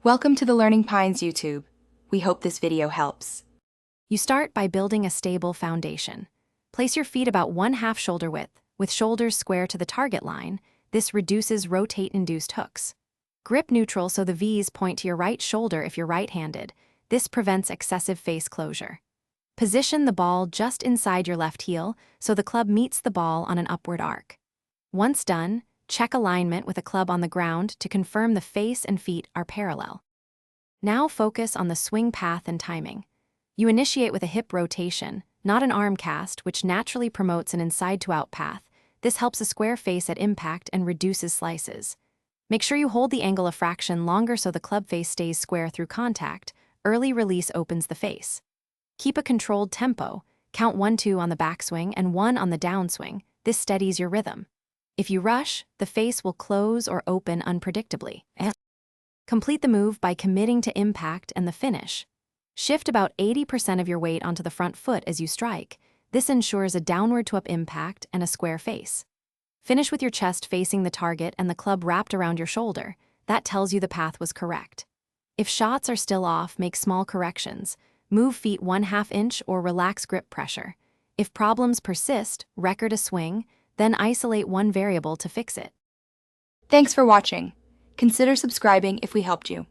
Welcome to the Learning Pines YouTube. We hope this video helps. You start by building a stable foundation. Place your feet about 1/2 shoulder width, with shoulders square to the target line. This reduces rotate-induced hooks. Grip neutral so the V's point to your right shoulder if you're right-handed. This prevents excessive face closure. Position the ball just inside your left heel so the club meets the ball on an upward arc. Once done, check alignment with a club on the ground to confirm the face and feet are parallel. Now focus on the swing path and timing. You initiate with a hip rotation, not an arm cast, which naturally promotes an inside-to-out path. This helps a square face at impact and reduces slices. Make sure you hold the angle a fraction longer so the club face stays square through contact. Early release opens the face. Keep a controlled tempo. Count 1-2 on the backswing and 1 on the downswing. This steadies your rhythm. If you rush, the face will close or open unpredictably. Complete the move by committing to impact and the finish. Shift about 80% of your weight onto the front foot as you strike. This ensures a downward-to-up impact and a square face. Finish with your chest facing the target and the club wrapped around your shoulder. That tells you the path was correct. If shots are still off, make small corrections. Move feet 1/2 inch or relax grip pressure. If problems persist, record a swing, then isolate one variable to fix it. Thanks for watching. Consider subscribing if we helped you.